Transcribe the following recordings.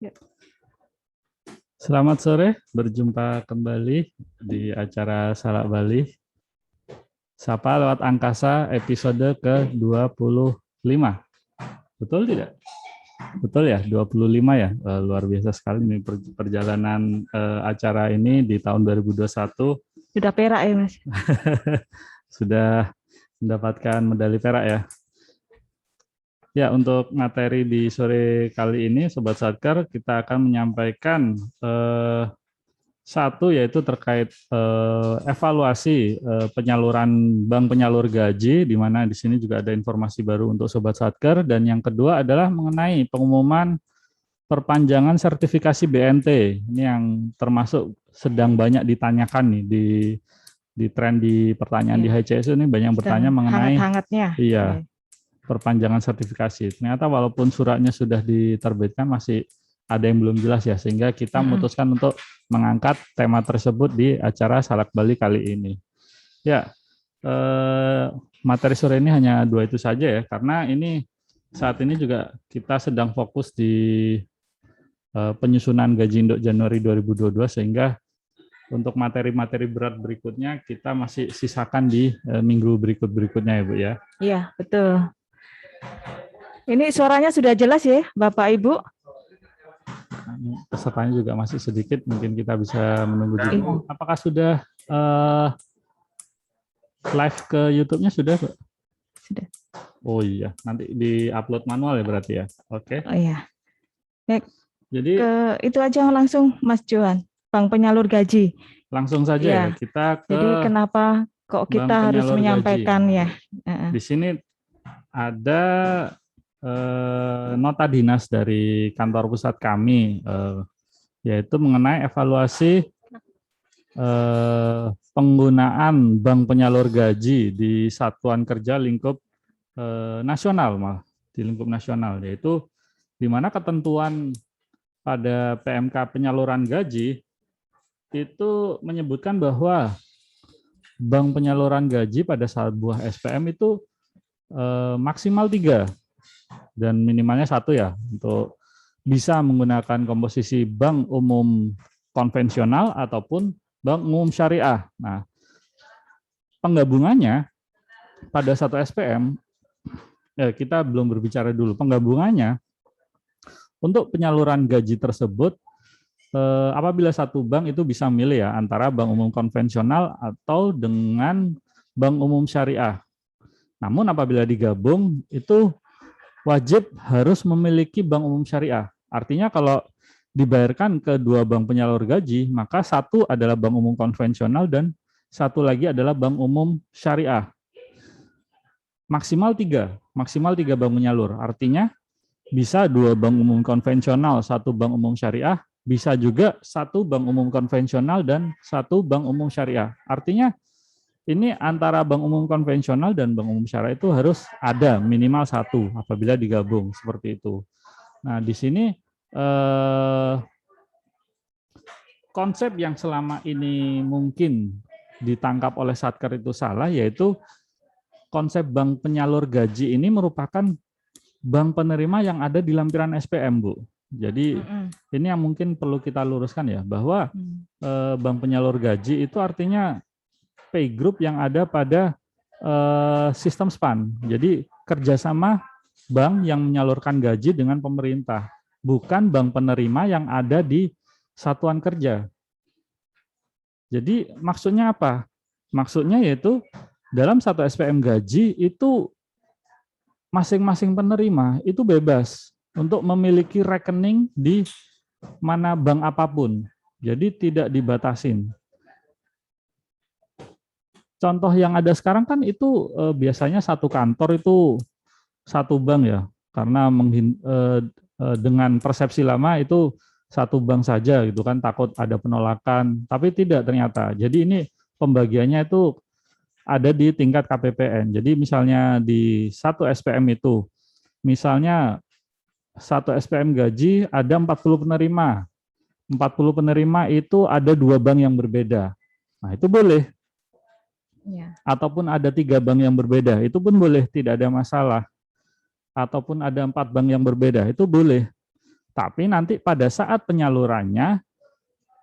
Ya. Selamat sore, berjumpa kembali di acara Salak Bali. Sapa lewat angkasa episode ke-25. Betul tidak? Betul ya, 25 ya. Luar biasa sekali nih perjalanan acara ini di tahun 2021. Sudah perak ya, Mas? Sudah mendapatkan medali perak ya. Ya, untuk materi di sore kali ini, Sobat Satker, kita akan menyampaikan satu yaitu terkait evaluasi penyaluran bank penyalur gaji, di mana di sini juga ada informasi baru untuk Sobat Satker, dan yang kedua adalah mengenai pengumuman perpanjangan sertifikasi BNT. Ini yang termasuk sedang banyak ditanyakan nih di tren di pertanyaan di HCS ini banyak bertanya mengenai hangat-hangatnya. Iya. Perpanjangan sertifikasi. Ternyata walaupun suratnya sudah diterbitkan masih ada yang belum jelas ya, sehingga kita memutuskan untuk mengangkat tema tersebut di acara Salak Bali kali ini. Ya, materi sore ini hanya dua itu saja ya, karena ini saat ini juga kita sedang fokus di penyusunan gaji induk Januari 2022, sehingga untuk materi-materi berat berikutnya kita masih sisakan di minggu berikutnya ya Bu ya. Iya, betul. Ini suaranya sudah jelas ya, Bapak Ibu? Pesertanya juga masih sedikit, mungkin kita bisa menunggu dulu. Iya. Apakah sudah live ke YouTube-nya sudah, Pak? Sudah. Oh iya, nanti di-upload manual ya berarti ya. Oke. Oh iya. Baik. Jadi itu aja langsung Mas Johan, Bank Penyalur Gaji. langsung saja ya, kita ke Jadi kenapa kok kita harus menyampaikan gaji. Ya? Di sini ada nota dinas dari kantor pusat kami, yaitu mengenai evaluasi penggunaan bank penyalur gaji di satuan kerja lingkup nasional, malah di lingkup nasional, yaitu di mana ketentuan pada PMK penyaluran gaji itu menyebutkan bahwa bank penyaluran gaji pada sebuah SPM itu maksimal 3 dan minimalnya 1 ya, untuk bisa menggunakan komposisi bank umum konvensional ataupun bank umum syariah. Nah, penggabungannya pada satu SPM, kita belum berbicara dulu, penggabungannya untuk penyaluran gaji tersebut, apabila satu bank itu bisa milih ya, antara bank umum konvensional atau dengan bank umum syariah. Namun apabila digabung, itu wajib harus memiliki bank umum syariah. Artinya kalau dibayarkan ke dua bank penyalur gaji, maka satu adalah bank umum konvensional dan satu lagi adalah bank umum syariah. Maksimal 3 bank penyalur. Artinya bisa 2 bank umum konvensional, 1 bank umum syariah, bisa juga 1 bank umum konvensional dan 1 bank umum syariah. Artinya ini antara bank umum konvensional dan bank umum syariah itu harus ada minimal 1 apabila digabung seperti itu. Nah, di sini konsep yang selama ini mungkin ditangkap oleh Satker itu salah, yaitu konsep bank penyalur gaji ini merupakan bank penerima yang ada di lampiran SPM, Bu. Jadi ini yang mungkin perlu kita luruskan ya, bahwa bank penyalur gaji itu artinya pay group yang ada pada sistem SPAN. Jadi kerjasama bank yang menyalurkan gaji dengan pemerintah, bukan bank penerima yang ada di satuan kerja. Jadi maksudnya apa? Maksudnya yaitu dalam satu SPM gaji itu masing-masing penerima itu bebas untuk memiliki rekening di mana bank apapun. Jadi tidak dibatasin. Contoh yang ada sekarang kan itu biasanya satu kantor itu satu bank ya, karena dengan persepsi lama itu satu bank saja gitu kan, takut ada penolakan, tapi tidak ternyata. Jadi ini pembagiannya itu ada di tingkat KPPN. Jadi misalnya di satu SPM itu, misalnya satu SPM gaji ada 40 penerima. 40 penerima itu ada 2 bank yang berbeda. Nah, itu boleh. Ya. Ataupun ada 3 bank yang berbeda, itu pun boleh, tidak ada masalah. Ataupun ada 4 bank yang berbeda, itu boleh. Tapi nanti pada saat penyalurannya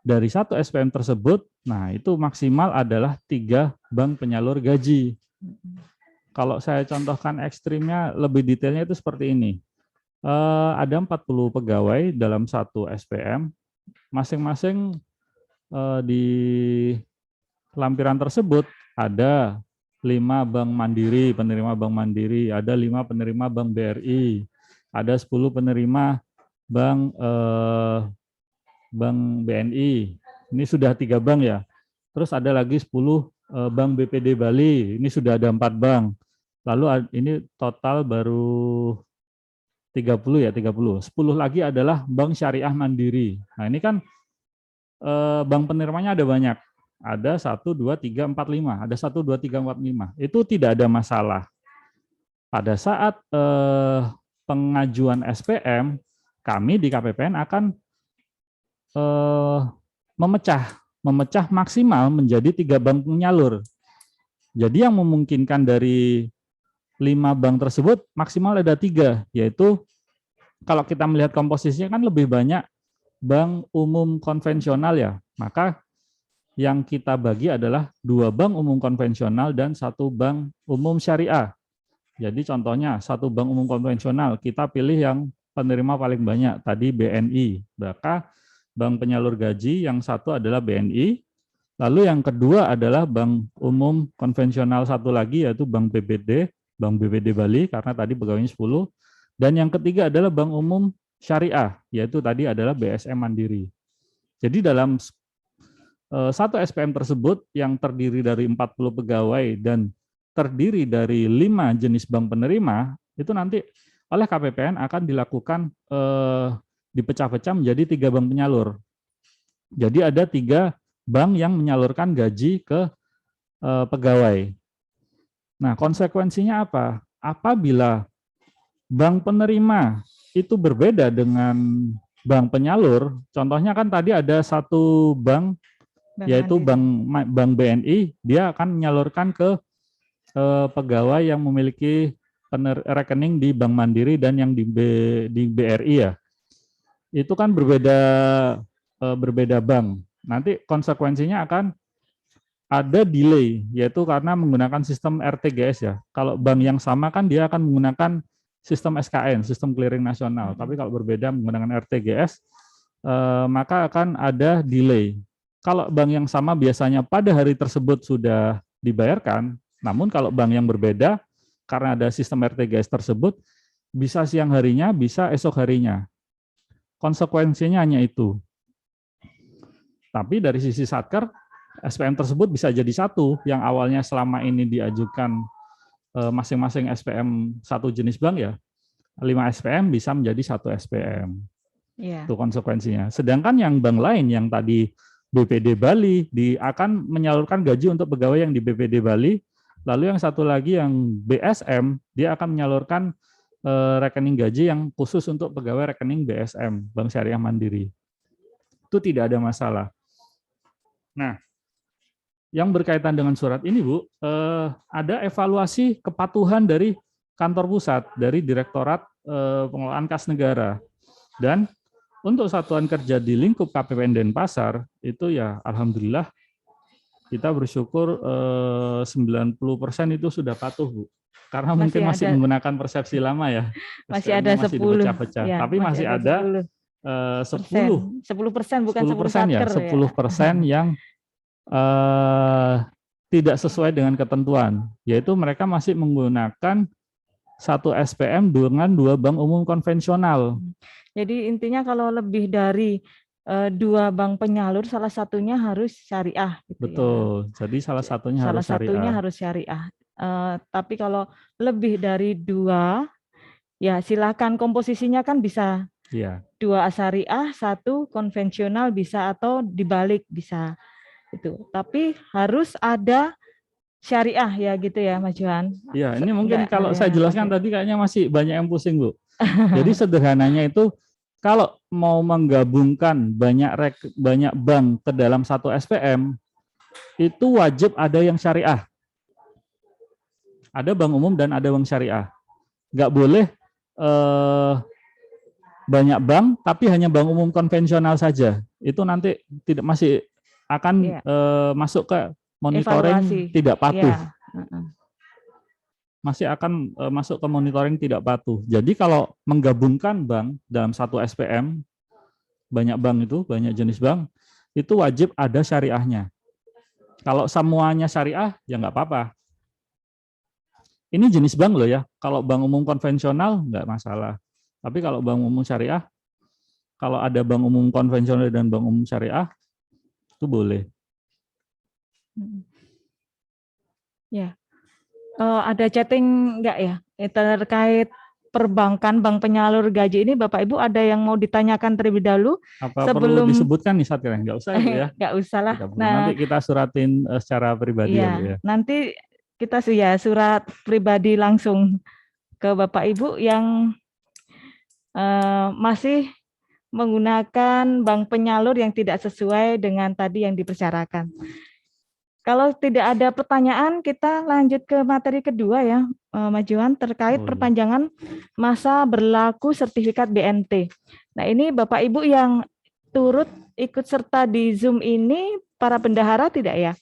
dari satu SPM tersebut, nah itu maksimal adalah 3 bank penyalur gaji. Kalau saya contohkan ekstrimnya, lebih detailnya itu seperti ini. Ada 40 pegawai dalam satu SPM, masing-masing di lampiran tersebut ada 5 bank mandiri, penerima bank mandiri, ada 5 penerima bank BRI, ada 10 penerima bank BNI. Ini sudah 3 bank ya. Terus ada lagi 10 bank BPD Bali, ini sudah ada 4 bank. Lalu ini total baru 30 ya, 30. 10 lagi adalah bank syariah mandiri. Nah, ini kan bank penerimanya ada banyak. Ada 1, 2, 3, 4, 5. Ada 1, 2, 3, 4, 5. Itu tidak ada masalah. Pada saat pengajuan SPM, kami di KPPN akan memecah maksimal menjadi 3 bank penyalur. Jadi yang memungkinkan dari 5 bank tersebut maksimal ada 3, yaitu kalau kita melihat komposisinya kan lebih banyak bank umum konvensional ya, maka yang kita bagi adalah 2 bank umum konvensional dan 1 bank umum syariah. Jadi contohnya 1 bank umum konvensional, kita pilih yang penerima paling banyak, tadi BNI. Maka bank penyalur gaji yang 1 adalah BNI, lalu yang kedua adalah bank umum konvensional 1 lagi yaitu Bank BPD Bali, karena tadi pegawainya 10. Dan yang ketiga adalah bank umum syariah, yaitu tadi adalah BSM Mandiri. Jadi dalam satu SPM tersebut yang terdiri dari 40 pegawai dan terdiri dari 5 jenis bank penerima, itu nanti oleh KPPN akan dilakukan dipecah-pecah menjadi 3 bank penyalur. Jadi ada 3 bank yang menyalurkan gaji ke pegawai. Nah, konsekuensinya apa? Apabila bank penerima itu berbeda dengan bank penyalur, contohnya kan tadi ada 1 bank yaitu bank BNI, dia akan menyalurkan ke pegawai yang memiliki rekening di Bank Mandiri dan yang di BRI ya. Itu kan berbeda bank. Nanti konsekuensinya akan ada delay, yaitu karena menggunakan sistem RTGS ya. Kalau bank yang sama kan dia akan menggunakan sistem SKN, sistem clearing nasional. Tapi kalau berbeda menggunakan RTGS, maka akan ada delay. Kalau bank yang sama biasanya pada hari tersebut sudah dibayarkan, namun kalau bank yang berbeda, karena ada sistem RTGS tersebut, bisa siang harinya, bisa esok harinya. Konsekuensinya hanya itu. Tapi dari sisi Satker, SPM tersebut bisa jadi 1 yang awalnya selama ini diajukan masing-masing SPM 1 jenis bank ya, 5 SPM bisa menjadi 1 SPM. Itu konsekuensinya. Sedangkan yang bank lain yang tadi BPD Bali akan menyalurkan gaji untuk pegawai yang di BPD Bali, lalu yang 1 lagi yang BSM dia akan menyalurkan rekening gaji yang khusus untuk pegawai rekening BSM, Bank Syariah Mandiri. Itu tidak ada masalah. Nah, yang berkaitan dengan surat ini, Bu, ada evaluasi kepatuhan dari kantor pusat, dari Direktorat Pengelolaan Kas Negara. Dan untuk satuan kerja di lingkup KPPN Denpasar, itu ya alhamdulillah kita bersyukur 90% itu sudah patuh, Bu. Karena mungkin masih menggunakan persepsi lama ya. Masih ada 10. Dipecah-pecah. Ya, tapi masih ada 10%, bukan 10% ya, 10% yang tidak sesuai dengan ketentuan, yaitu mereka masih menggunakan 1 SPM dengan 2 bank umum konvensional. Jadi intinya kalau lebih dari 2 bank penyalur, salah satunya harus syariah. Gitu. Betul. Ya. Jadi salah satunya harus syariah. Tapi kalau lebih dari 2, ya silakan, komposisinya kan bisa. Ya. 2 syariah, 1 konvensional bisa, atau dibalik bisa. Itu. Tapi harus ada syariah ya gitu ya, Mas Johan. Iya, ini mungkin kalau saya jelaskan tadi kayaknya masih banyak yang pusing, Bu. Jadi sederhananya itu kalau mau menggabungkan banyak bank ke dalam 1 SPM, itu wajib ada yang syariah. Ada bank umum dan ada bank syariah. Nggak boleh banyak bank tapi hanya bank umum konvensional saja, itu nanti masih akan masuk ke monitoring evaluasi. tidak patuh. Masih akan masuk ke monitoring tidak patuh. Jadi kalau menggabungkan bank dalam satu SPM, banyak bank itu, banyak jenis bank, itu wajib ada syariahnya. Kalau semuanya syariah, ya nggak apa-apa. Ini jenis bank loh ya. Kalau bank umum konvensional, nggak masalah. Tapi kalau bank umum syariah, kalau ada bank umum konvensional dan bank umum syariah, itu boleh. Ya, ada chatting nggak ya terkait perbankan bank penyalur gaji ini, Bapak Ibu ada yang mau ditanyakan terlebih dahulu? Apa perlu disebutkan nih saat kalian? Nggak usah ya? Nggak usah lah. Nah, nanti kita suratin secara pribadi ya. ya. Nanti kita surat pribadi langsung ke Bapak Ibu yang masih menggunakan bank penyalur yang tidak sesuai dengan tadi yang dipersyaratkan. Kalau tidak ada pertanyaan, kita lanjut ke materi kedua ya, Mas Johan, terkait perpanjangan masa berlaku sertifikat BNT. Nah, ini Bapak Ibu yang turut ikut serta di Zoom ini, para bendahara tidak ya?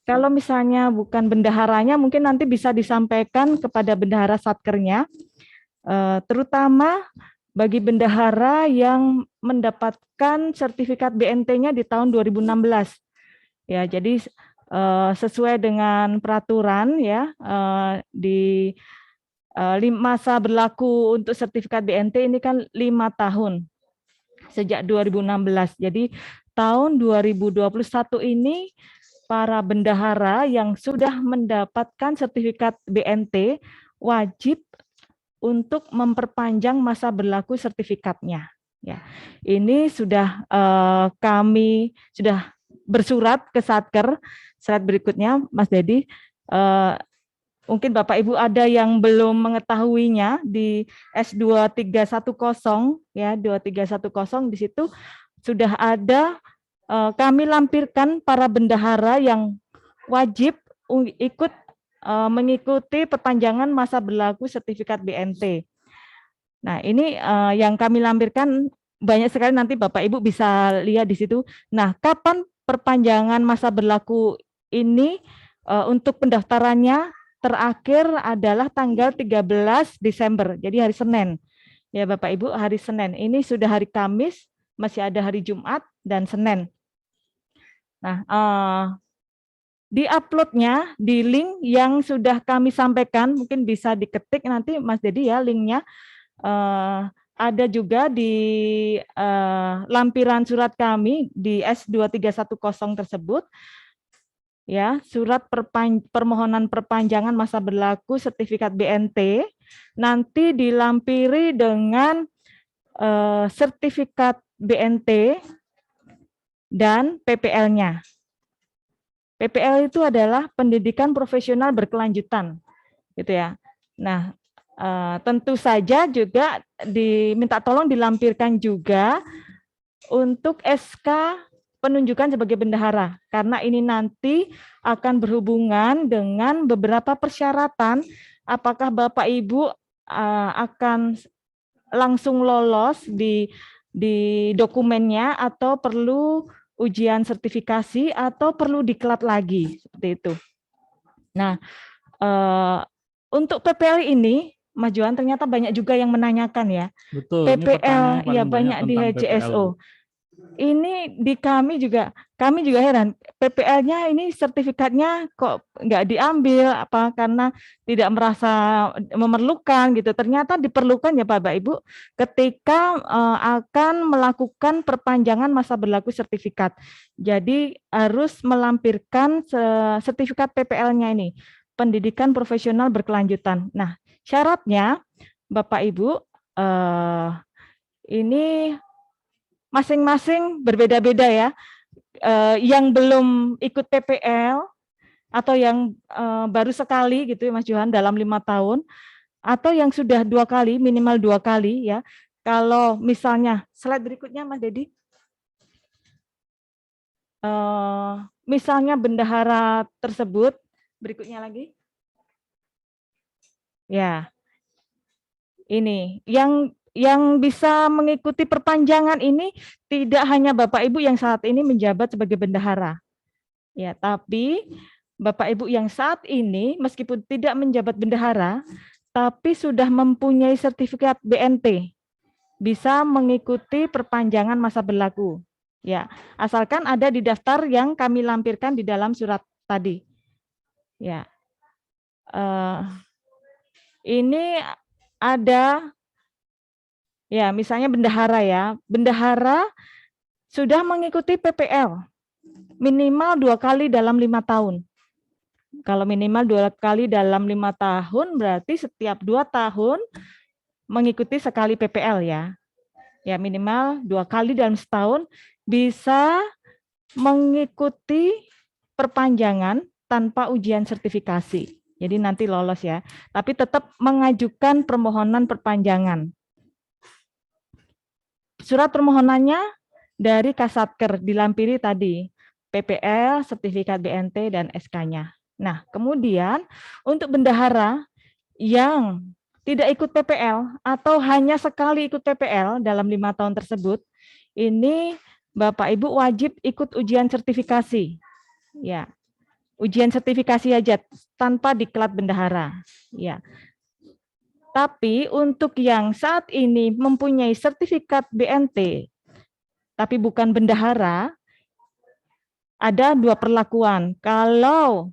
Kalau misalnya bukan bendaharanya, mungkin nanti bisa disampaikan kepada bendahara satkernya, terutama bagi bendahara yang mendapatkan sertifikat BNT-nya di tahun 2016. Ya, jadi sesuai dengan peraturan ya di masa berlaku untuk sertifikat BNT ini kan 5 tahun sejak 2016. Jadi tahun 2021 ini para bendahara yang sudah mendapatkan sertifikat BNT wajib untuk memperpanjang masa berlaku sertifikatnya. Ya, ini sudah kami sudah bersurat ke Satker. Slide berikutnya, Mas Dedi. Mungkin Bapak Ibu ada yang belum mengetahuinya di S2310 ya, 2310 di situ sudah ada kami lampirkan para bendahara yang wajib ikut mengikuti perpanjangan masa berlaku sertifikat BNT. Nah, ini yang kami lampirkan banyak sekali, nanti Bapak Ibu bisa lihat di situ. Nah, kapan perpanjangan masa berlaku ini untuk pendaftarannya terakhir adalah tanggal 13 Desember, jadi hari Senin. Ya Bapak Ibu, hari Senin. Ini sudah hari Kamis, masih ada hari Jumat dan Senin. Nah, di uploadnya di link yang sudah kami sampaikan, mungkin bisa diketik nanti Mas Dedi ya linknya. Ada juga di lampiran surat kami di S2310 tersebut. Ya, surat permohonan perpanjangan masa berlaku sertifikat BNT nanti dilampiri dengan sertifikat BNT dan PPL-nya. PPL itu adalah pendidikan profesional berkelanjutan, gitu ya. Nah, tentu saja juga diminta tolong dilampirkan juga untuk SK penunjukan sebagai bendahara, karena ini nanti akan berhubungan dengan beberapa persyaratan apakah Bapak Ibu akan langsung lolos di dokumennya atau perlu ujian sertifikasi atau perlu diklat lagi seperti itu. Nah, untuk PPL ini Mas Johan ternyata banyak juga yang menanyakan ya. Betul, PPL ya banyak di HCSO. Ini di kami juga heran, PPL-nya ini sertifikatnya kok nggak diambil, apa karena tidak merasa memerlukan gitu. Ternyata diperlukan ya Bapak Ibu ketika akan melakukan perpanjangan masa berlaku sertifikat. Jadi harus melampirkan sertifikat PPL-nya ini, pendidikan profesional berkelanjutan. Nah, syaratnya Bapak Ibu ini masing-masing berbeda-beda ya. Yang belum ikut PPL atau yang baru sekali gitu ya Mas Johan dalam 5 tahun, atau yang sudah 2 kali, minimal 2 kali ya. Kalau misalnya slide berikutnya Mas Dedi, misalnya bendahara tersebut, berikutnya lagi. Ya, ini yang yang bisa mengikuti perpanjangan ini tidak hanya Bapak Ibu yang saat ini menjabat sebagai bendahara. Ya, tapi Bapak Ibu yang saat ini meskipun tidak menjabat bendahara, tapi sudah mempunyai sertifikat BNT, bisa mengikuti perpanjangan masa berlaku. Ya, asalkan ada di daftar yang kami lampirkan di dalam surat tadi. Ya, ini ada. Ya, misalnya bendahara ya. Bendahara sudah mengikuti PPL minimal 2 kali dalam 5 tahun. Kalau minimal 2 kali dalam 5 tahun berarti setiap 2 tahun mengikuti sekali PPL ya. Ya, minimal 2 kali dalam setahun bisa mengikuti perpanjangan tanpa ujian sertifikasi. Jadi nanti lolos ya. Tapi tetap mengajukan permohonan perpanjangan. Surat permohonannya dari Kasatker dilampiri tadi, PPL, sertifikat BNT, dan SK-nya. Nah, kemudian untuk bendahara yang tidak ikut PPL atau hanya sekali ikut PPL dalam 5 tahun tersebut, ini Bapak Ibu wajib ikut ujian sertifikasi. Ya, ujian sertifikasi aja tanpa diklat bendahara. Ya. Tapi untuk yang saat ini mempunyai sertifikat BNT, tapi bukan bendahara, ada 2 perlakuan. Kalau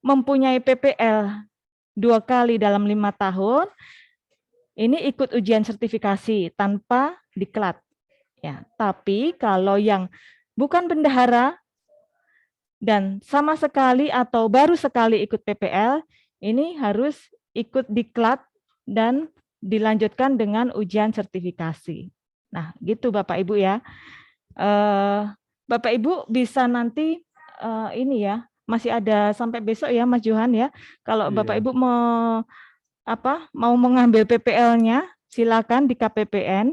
mempunyai PPL 2 kali dalam 5 tahun, ini ikut ujian sertifikasi tanpa diklat. Ya, tapi kalau yang bukan bendahara dan sama sekali atau baru sekali ikut PPL, ini harus ikut diklat dan dilanjutkan dengan ujian sertifikasi. Nah, gitu Bapak Ibu ya. Bapak Ibu bisa nanti ini ya, masih ada sampai besok ya Mas Johan ya. Kalau Bapak Ibu mau mengambil PPL-nya, silakan di KPPN.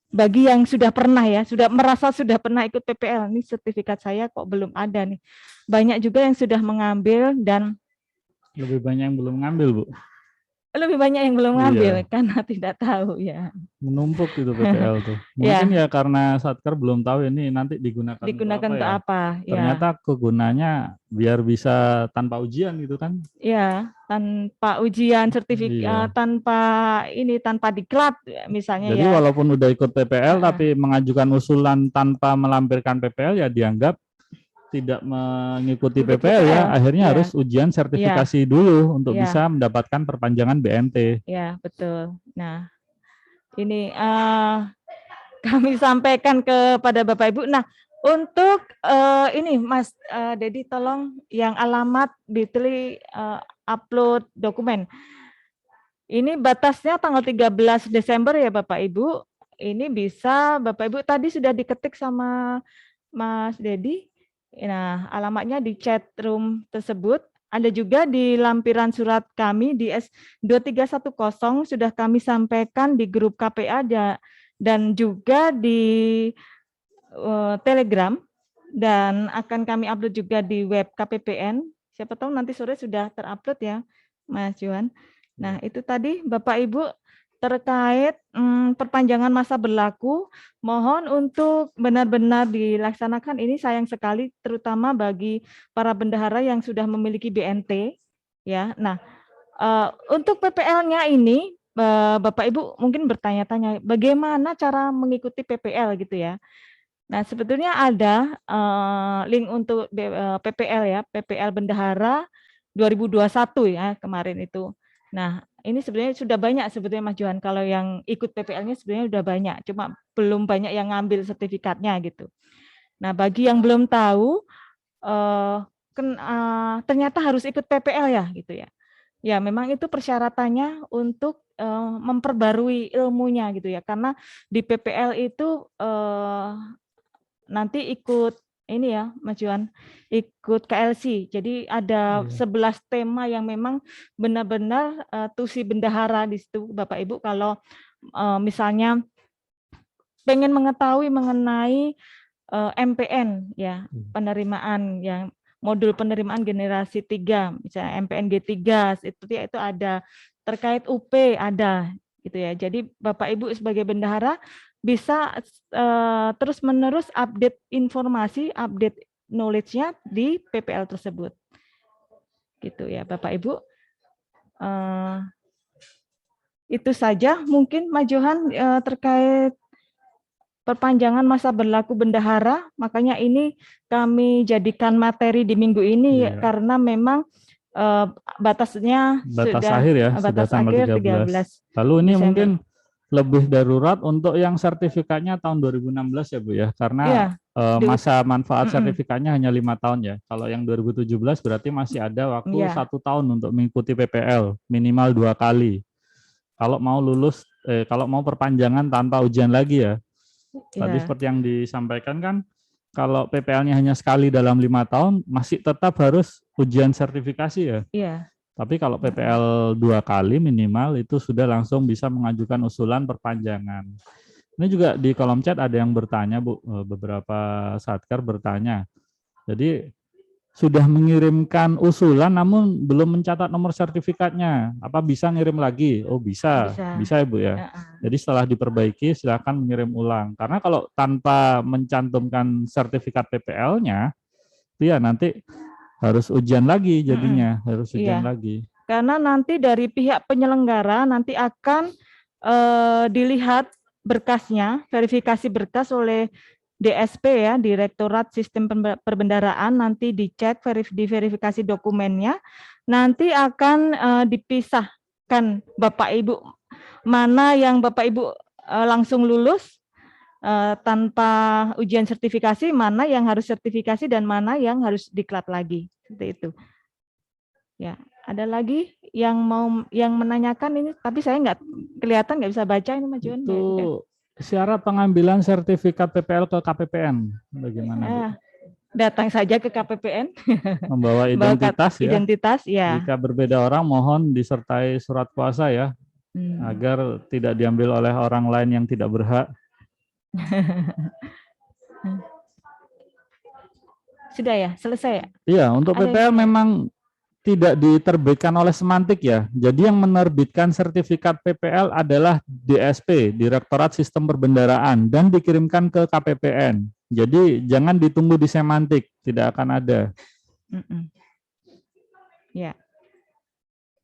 Bagi yang sudah pernah ya, sudah merasa sudah pernah ikut PPL, ini sertifikat saya kok belum ada nih. Banyak juga yang sudah mengambil dan lebih banyak yang belum ngambil, Bu. Lebih banyak yang belum ngambil karena tidak tahu ya. Menumpuk itu PPL tuh. Mungkin ya karena Satker belum tahu ini nanti digunakan untuk apa ya. Ternyata kegunaannya biar bisa tanpa ujian gitu kan. Ya, tanpa ujian sertifikat, tanpa diklat misalnya. Jadi walaupun udah ikut PPL tapi mengajukan usulan tanpa melampirkan PPL ya dianggap tidak mengikuti PPL ya, akhirnya harus ujian sertifikasi dulu untuk bisa mendapatkan perpanjangan BNT. Ya, betul. Nah, ini kami sampaikan kepada Bapak Ibu. Nah, untuk ini Mas Dedi tolong yang alamat Bitly upload dokumen. Ini batasnya tanggal 13 Desember ya Bapak Ibu. Ini bisa Bapak Ibu tadi sudah diketik sama Mas Dedi. Nah, alamatnya di chat room tersebut. Ada juga di lampiran surat kami di S2310 sudah kami sampaikan di grup KPA dan juga di Telegram dan akan kami upload juga di web KPPN. Siapa tahu nanti sore sudah terupload ya, Mas Johan. Nah, itu tadi Bapak Ibu terkait perpanjangan masa berlaku, mohon untuk benar-benar dilaksanakan. Ini sayang sekali terutama bagi para bendahara yang sudah memiliki BNT ya. Nah, untuk PPL-nya ini Bapak Ibu mungkin bertanya-tanya bagaimana cara mengikuti PPL gitu ya. Nah, sebetulnya ada link untuk PPL ya, PPL Bendahara 2021 ya kemarin itu. Nah, ini sebenarnya sudah banyak sebetulnya Mas Johan, kalau yang ikut PPL-nya sebenarnya sudah banyak, cuma belum banyak yang ngambil sertifikatnya gitu. Nah, bagi yang belum tahu, ternyata harus ikut PPL ya gitu ya. Ya, memang itu persyaratannya untuk memperbarui ilmunya gitu ya, karena di PPL itu nanti ikut ini ya Mas Johan, ikut KLC. Jadi ada 11 tema yang memang benar-benar tusi bendahara di situ Bapak Ibu kalau misalnya pengen mengetahui mengenai MPN ya, penerimaan yang modul penerimaan generasi 3, misalnya MPN G3 itu ada terkait UP ada. gitu ya. Jadi Bapak Ibu sebagai bendahara bisa terus-menerus update informasi, update knowledge-nya di PPL tersebut. Gitu ya, Bapak Ibu. Itu saja mungkin Mas Johan terkait perpanjangan masa berlaku bendahara. Makanya ini kami jadikan materi di minggu ini karena memang batasnya batas sudah akhir ya, batas sudah tanggal akhir 13. Lalu ini Desember. mungkin lebih darurat untuk yang sertifikatnya tahun 2016 ya Bu ya, karena masa manfaat sertifikatnya hanya 5 tahun ya. Kalau yang 2017 berarti masih ada waktu 1 tahun untuk mengikuti PPL minimal 2 kali. Kalau mau lulus, kalau mau perpanjangan tanpa ujian lagi ya. Tadi seperti yang disampaikan kan, kalau PPL-nya hanya sekali dalam 5 tahun, masih tetap harus ujian sertifikasi ya. Iya. Tapi kalau PPL 2 kali minimal itu sudah langsung bisa mengajukan usulan perpanjangan. Ini juga di kolom chat ada yang bertanya Bu, beberapa Satkar bertanya. Jadi sudah mengirimkan usulan namun belum mencatat nomor sertifikatnya. Apa bisa ngirim lagi? Oh bisa ya Bu ya. Jadi setelah diperbaiki silakan mengirim ulang. Karena kalau tanpa mencantumkan sertifikat PPL-nya, ya nanti harus ujian lagi jadinya, harus ujian lagi. Karena nanti dari pihak penyelenggara nanti akan dilihat berkasnya, verifikasi berkas oleh DSP ya, Direktorat Sistem Perbendaraan, nanti dicek, diverifikasi dokumennya, nanti akan dipisahkan Bapak Ibu, mana yang Bapak Ibu langsung lulus tanpa ujian sertifikasi, mana yang harus sertifikasi dan mana yang harus diklat lagi, seperti itu. Ya, ada lagi yang mau menanyakan ini, tapi saya nggak kelihatan, nggak bisa baca ini Mas Johan. Itu syarat pengambilan sertifikat PPL ke KPPN bagaimana Bu? Datang saja ke KPPN. Membawa identitas ya. Identitas ya. Jika berbeda orang mohon disertai surat kuasa ya, agar tidak diambil oleh orang lain yang tidak berhak. Sudah ya, selesai ya? Iya, untuk PPL memang tidak diterbitkan oleh Semantik ya. Jadi yang menerbitkan sertifikat PPL adalah DSP, Direktorat Sistem Perbendaraan, dan dikirimkan ke KPPN. Jadi jangan ditunggu di Semantik, tidak akan ada. Ya.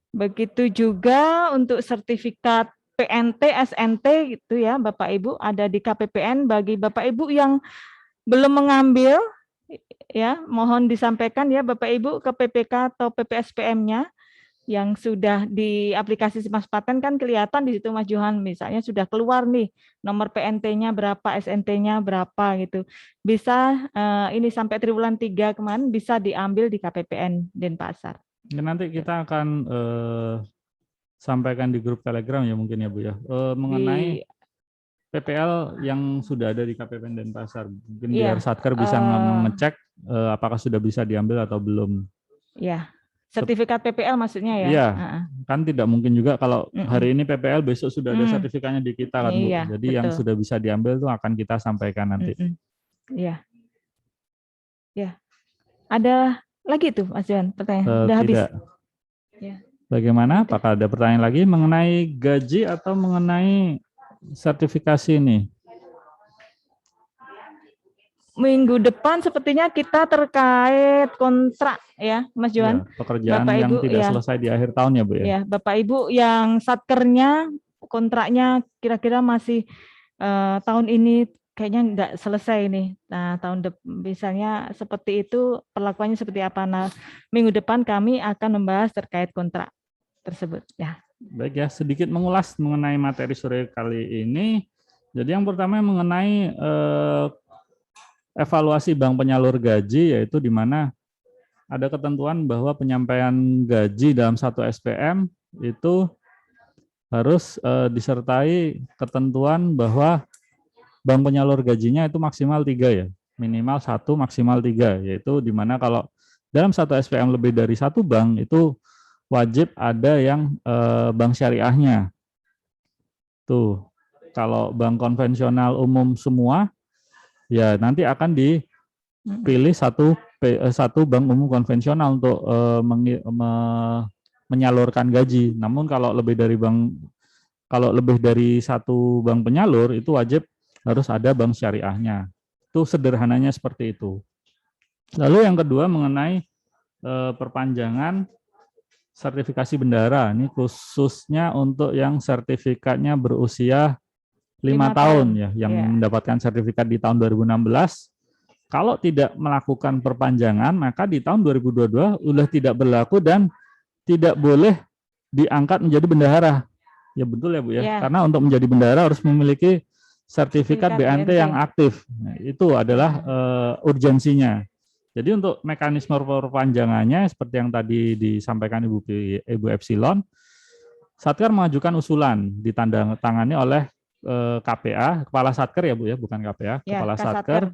Begitu juga untuk sertifikat PNT, SNT gitu ya, Bapak Ibu ada di KPPN. Bagi Bapak Ibu yang belum mengambil, ya mohon disampaikan ya Bapak Ibu ke PPK atau PPSPM-nya yang sudah di aplikasi Mas Paten kan kelihatan di situ Mas Johan, misalnya sudah keluar nih nomor PNT-nya berapa, SNT-nya berapa gitu. Bisa ini sampai triwulan 3 kemarin bisa diambil di KPPN Denpasar. Nanti kita akan sampaikan di grup Telegram ya mungkin ya Bu ya, mengenai PPL yang sudah ada di KPPN Denpasar. Mungkin biar Satkar bisa mengecek apakah sudah bisa diambil atau belum. Iya, sertifikat PPL maksudnya ya? Iya, kan tidak mungkin juga kalau hari ini PPL besok sudah ada sertifikatnya di kita kan Bu. Jadi betul. Yang sudah bisa diambil itu akan kita sampaikan nanti. Iya. Ya. Ada lagi tuh Mas Johan pertanyaan? Udah habis. Ya. Bagaimana? Apakah ada pertanyaan lagi mengenai gaji atau mengenai sertifikasi ini? Minggu depan sepertinya kita terkait kontrak ya Mas Johan. Ya, pekerjaan Bapak yang Ibu, tidak selesai di akhir tahun ya Bu ya? Ya, Bapak Ibu yang satkernya kontraknya kira-kira masih tahun ini kayaknya nggak selesai nih. Nah, misalnya seperti itu, perlakuannya seperti apa. Nah, minggu depan kami akan membahas terkait kontrak tersebut. Ya. Baik ya, sedikit mengulas mengenai materi sore kali ini. Jadi yang pertama mengenai evaluasi bank penyalur gaji, yaitu di mana ada ketentuan bahwa penyampaian gaji dalam satu SPM itu harus disertai ketentuan bahwa bank penyalur gajinya itu maksimal 3 ya, minimal 1 maksimal 3, yaitu di mana kalau dalam satu SPM lebih dari 1 bank itu wajib ada yang bank syariahnya. Tuh, kalau bank konvensional umum semua, ya nanti akan dipilih satu bank umum konvensional untuk menyalurkan gaji. Namun kalau lebih dari kalau lebih dari satu bank penyalur itu wajib harus ada bank syariahnya. Itu sederhananya seperti itu. Lalu yang kedua mengenai perpanjangan sertifikasi bendahara. Ini khususnya untuk yang sertifikatnya berusia 5 tahun ya, yang mendapatkan sertifikat di tahun 2016. Kalau tidak melakukan perpanjangan, maka di tahun 2022 sudah tidak berlaku dan tidak boleh diangkat menjadi bendahara. Ya betul ya Bu ya, karena untuk menjadi bendahara harus memiliki sertifikat BNT yang aktif. Nah, itu adalah urgensinya. Jadi untuk mekanisme perpanjangannya seperti yang tadi disampaikan Ibu Epsilon, Satker mengajukan usulan ditandatangani oleh KPA, Kepala Satker ya Bu ya, bukan KPA, Kepala Satker,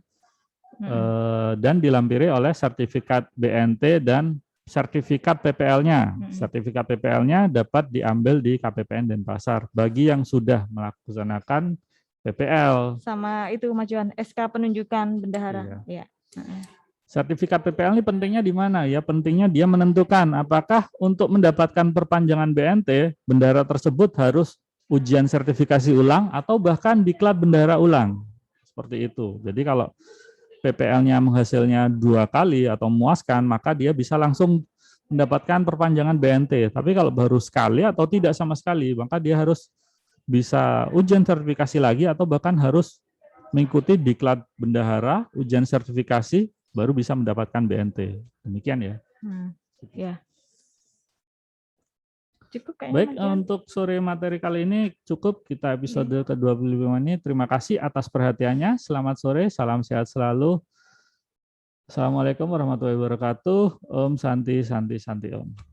dan dilampiri oleh sertifikat BNT dan sertifikat PPL-nya. Sertifikat PPL-nya dapat diambil di KPPN Denpasar bagi yang sudah melaksanakan PPL. Sama itu Mas Johan, SK penunjukan bendahara. Iya. Sertifikat PPL ini pentingnya di mana ya? Pentingnya dia menentukan apakah untuk mendapatkan perpanjangan BNT, bendahara tersebut harus ujian sertifikasi ulang atau bahkan diklat bendahara ulang. Seperti itu. Jadi kalau PPL-nya menghasilnya 2 kali atau memuaskan, maka dia bisa langsung mendapatkan perpanjangan BNT. Tapi kalau baru sekali atau tidak sama sekali, maka dia harus bisa ujian sertifikasi lagi atau bahkan harus mengikuti diklat bendahara, ujian sertifikasi, baru bisa mendapatkan BNT. Demikian ya. Ya. Cukup kayaknya. Baik, untuk sore materi kali ini cukup, kita episode ke-25 ini. Terima kasih atas perhatiannya. Selamat sore, salam sehat selalu. Assalamualaikum warahmatullahi wabarakatuh. Om Santi Santi Santi Om.